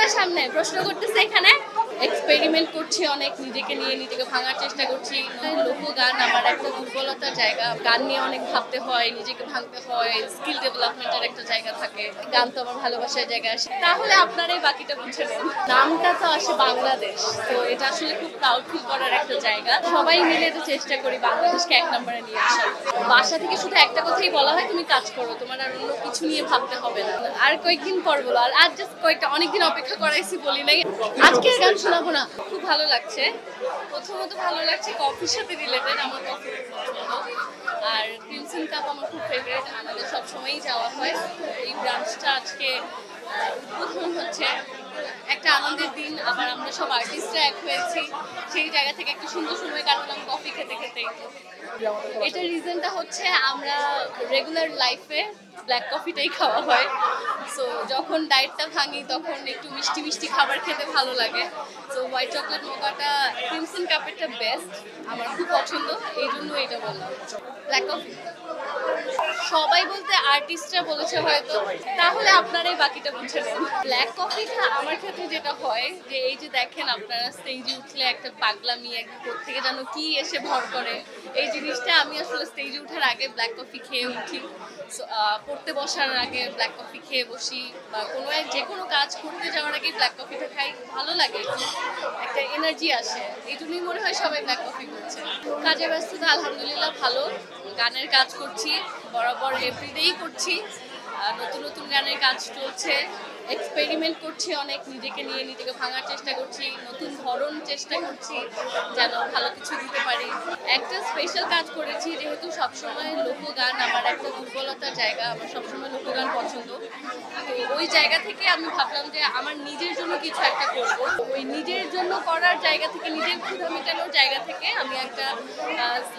না সামনে প্রশ্ন করতেছে এখানে এক্সপেরিমেন্ট করছি অনেক নিজেকে নিয়ে নিজেকে ভাঙার চেষ্টা করছি। লোকগান আমার একটা দুর্বলতার জায়গা, গান নিয়ে অনেক ভাবতে হয়, নিজেকে ভাঙতে হয়, স্কিল ডেভেলপমেন্টের একটা জায়গা থাকে। গান তো আমার ভালোবাসার জায়গা আসে। তাহলে আপনারাই বাকিটা বুঝে নেন। নামটা তো আসে বাংলাদেশ, তো এটা আসলে খুব প্রাউড ফিল করার একটা জায়গা। সবাই মিলে তো চেষ্টা করি বাংলাদেশকে 1 নম্বরে নিয়ে আসার। বাসা থেকে শুধু একটা কথাই বলা হয়, তুমি কাজ করো, তোমার আর অন্য কিছু নিয়ে ভাবতে হবে না। আর কয়েকদিন পর বলো, আর আজ জাস্ট কয়েকটা অনেকদিন অপেক্ষা করাইছি বলি নাই। আজকের গান শোনাবো না। খুব ভালো লাগছে। প্রথমত ভালো লাগছে কফির সাথে রিলেটেড, আমার কফি পছন্দ। আর ক্রিমসন কাপ আমার খুব ফেভারিট, আমাদের সবসময়ই যাওয়া হয়। এই ব্রাঞ্চটা আজকে উদ্বোধন হচ্ছে, একটা আনন্দের দিন। আবার আমরা সব আর্টিস্টরা এক হয়েছি, সেই জায়গা থেকে একটা সুন্দর সময় কাটালাম কফি খেতে খেতে। এটার রিজনটা হচ্ছে আমরা রেগুলার লাইফে ব্ল্যাক কফিটাই খাওয়া হয়। সো যখন ডায়েটটা ভাঙি তখন একটু মিষ্টি মিষ্টি খাবার খেতে ভালো লাগে। সো হোয়াইট চকলেট মোকাটা ক্রিমসন কাপেরটা বেস্ট, আমার খুব পছন্দ, এই জন্য এটা বললাম। ব্ল্যাক কফি সবাই বলতে আর্টিস্টরা বলেছে হয়তো, তাহলে আপনারাই বাকিটা বুঝে নেন। ব্ল্যাক কফিটা আমার ক্ষেত্রে যেটা হয় যে এই যে দেখেন আপনারা স্টেজে উঠলে একটা পাগলামি থেকে যেন কি এসে ভর করে, এই জিনিসটা আমি আসলে স্টেজে ওঠার আগে ব্ল্যাক কফি খেয়ে উঠি। পড়তে বসার আগে ব্ল্যাক কফি খেয়ে বসি, বা যে কোনো কাজ করতে যাওয়ার আগে ব্ল্যাক কফিটা খাই, ভালো লাগে, একটা এনার্জি আসে। এই জন্যই মনে হয় সবাই ব্ল্যাক কফি করছে। কাজের ব্যস্ততা আলহামদুলিল্লাহ ভালো, গানের কাজ করছি, বরাবর এভরিডেই করছি, নতুন নতুন গানের কাজ চলছে, এক্সপেরিমেন্ট করছি অনেক, নিজেকে নিয়ে নিজেকে ভাঙার চেষ্টা করছি, নতুন ধরন চেষ্টা করছি যেন ভালো কিছু দিতে পারি। একটা স্পেশাল কাজ করেছি, যেহেতু সবসময় লোকগান আমার একটা দুর্বলতার জায়গা, আমার সবসময় লোকগান পছন্দ। তো ওই জায়গা থেকে আমি ভাবলাম যে আমার নিজের জন্য কিছু একটা করব। ওই নিজের জন্য করার জায়গা থেকে, নিজের ক্ষুধা মেটানোর জায়গা থেকে আমি একটা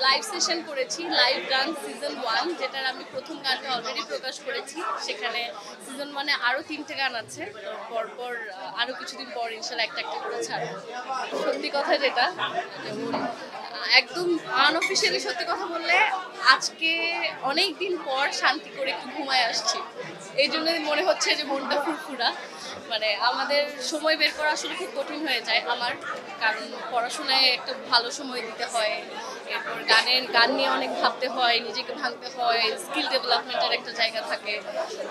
লাইভ সেশন করেছি, লাইভ গান সিজন 1, যেটার আমি প্রথম গানটা অলরেডি প্রকাশ করেছি। সেখানে সিজন 1-এ আরও 3টে গান আছে, পরপর আরও কিছুদিন পর ইনশাল্লাহ একটা একটা করে ছাড়বো। সত্যি কথা যেটা, যেমন একদম আনঅফিশিয়ালি সত্যি কথা বললে, আজকে অনেক দিন পর শান্তি করে একটু ঘুমায় আসছি। এই জন্য মনে হচ্ছে যে মনটা ফুরফুরা। মানে আমাদের সময় বের করা আসলে খুব কঠিন হয়ে যায় আমার, কারণ পড়াশোনায় একটা ভালো সময় দিতে হয়, এরপর গান নিয়ে অনেক ভাবতে হয়, নিজেকে ভাঙতে হয়, স্কিল ডেভেলপমেন্টের একটা জায়গা থাকে।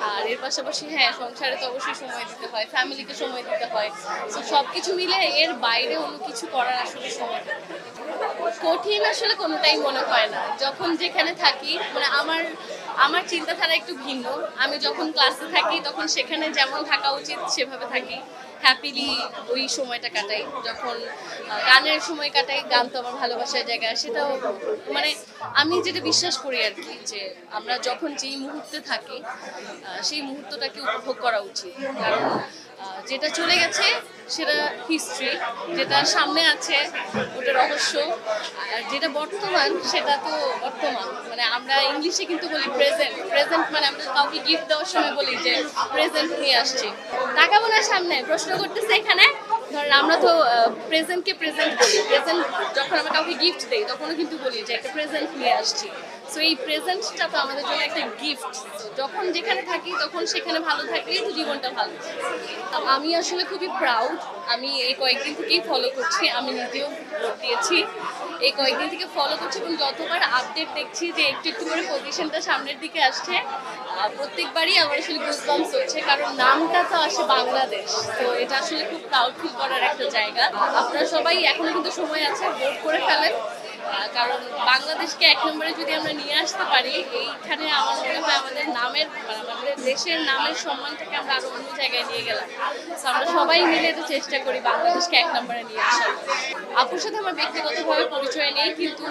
আর এর পাশাপাশি হ্যাঁ, সংসারে তো অবশ্যই সময় দিতে হয়, ফ্যামিলিকে সময় দিতে হয়। তো সব কিছু মিলে এর বাইরে অন্য কিছু করার আসলে সময় কঠিন আসলে কোনোটাই মনে হয় না। যখন যেখানে থাকি, মানে আমার চিন্তাধারা একটু ভিন্ন। আমি যখন ক্লাসে থাকি তখন সেখানে যেমন থাকা উচিত সেভাবে থাকি, হ্যাপিলি ওই সময়টা কাটাই। যখন গানের সময় কাটাই, গান তো আমার ভালোবাসার জায়গা, সেটাও মানে আমি যেটা বিশ্বাস করি আর কি, যে আমরা যখন যেই মুহূর্তে থাকি সেই মুহূর্তটাকে উপভোগ করা উচিত। কারণ যেটা চলে গেছে সেটা হিস্ট্রি, যেটা সামনে আছে ওটা রহস্য, আর যেটা বর্তমান সেটা তো বর্তমান। মানে আমরা ইংলিশে কিন্তু বলি প্রেজেন্ট, প্রেজেন্ট মানে আমরা কাউকে গিফট দেওয়ার সময় বলি যে প্রেজেন্ট নিয়ে আসছি। তাকাবো না সামনে প্রশ্ন করতেছে এখানে। ধরেন আমরা তো প্রেজেন্টকে প্রেজেন্ট বলি, প্রেজেন্ট যখন আমরা কাউকে গিফট দিই তখনও কিন্তু বলি যে একটা প্রেজেন্ট নিয়ে আসছি। সো এই প্রেজেন্টটা তো আমাদের জন্য একটা গিফট। যখন যেখানে থাকি তখন সেখানে ভালো থাকলেই তো জীবনটা ভালো। আমি আসলে খুবই প্রাউড, আমি এই কয়েকদিন থেকেই ফলো করছি, আমি নিজেও ভোট দিয়েছি, এই কয়েকদিন থেকে ফলো করছি, এবং যতবার আপডেট দেখছি যে একটু একটু করে পজিশনটা সামনের দিকে আসছে, প্রত্যেকবারই আমার আসলে গুজবাম্পস হচ্ছে, কারণ নামটা তো আসে বাংলাদেশ। তো এটা আসলে খুব প্রাউড ফিল করার একটা জায়গা। আপনারা সবাই এখনো কিন্তু সময় আছে, ভোট করে ফেলেন, কারণ বাংলাদেশকে 1 নম্বরে যদি আমরা নিয়ে আসতে পারি, এইখানে আমার মনে হয় আমাদের নামের, আমাদের দেশের নামের সম্মানটাকে আমরা আরো অন্য জায়গায় নিয়ে গেলাম। তো আমরা সবাই মিলে তো চেষ্টা করি বাংলাদেশকে 1 নম্বরে নিয়ে আসার। আপুর সাথে আমার ব্যক্তিগতভাবে পরিচয় নেই, কিন্তু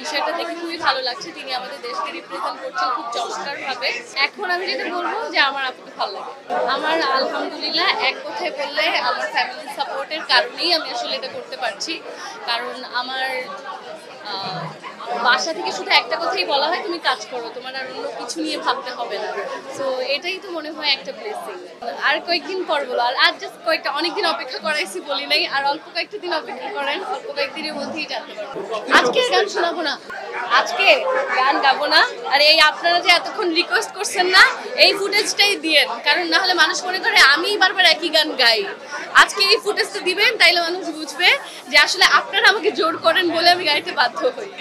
বিষয়টা দেখে খুবই ভালো লাগছে, তিনি আমাদের দেশকে রিপ্রেজেন্ট করছেন খুব চমৎকারভাবে। এখন আমি যেটা বলবো যে আমার আপুকে ভালো লাগে। আমার আলহামদুলিল্লাহ, এক কথায় বললে আমার ফ্যামিলির সাপোর্টের কারণেই আমি আসলে এটা করতে পারছি। কারণ আমার বাসা থেকে শুধু একটা কথাই বলা হয়, তুমি কাজ করো, তোমার আর অন্য কিছু নিয়ে ভাবতে হবে না। সো এটাই তো মনে হয় একটা ব্লেসিং। আর কয়েকদিন পর বলো, আর জাস্ট কয়েকটা, অনেকদিন অপেক্ষা করাইছি বলি নাই, আর অল্প কয়েকটা দিন অপেক্ষা করেন, অল্প কয়েকদিনের মধ্যেই জানতে পারবো। আজকে গান শোনাবো না, আজকে গান গাবো না। আর এই আপনারা যে এতক্ষণ রিকোয়েস্ট করছেন না, এই ফুটেজটাই দিয়েন, কারণ না হলে মানুষ মনে করে আমি বারবার একই গান গাই। আজকে এই ফুটেজটা দিবেন, তাইলে মানুষ বুঝবে যে আসলে আপনারা আমাকে জোর করেন বলে আমি গাইতে বাধ্য হই।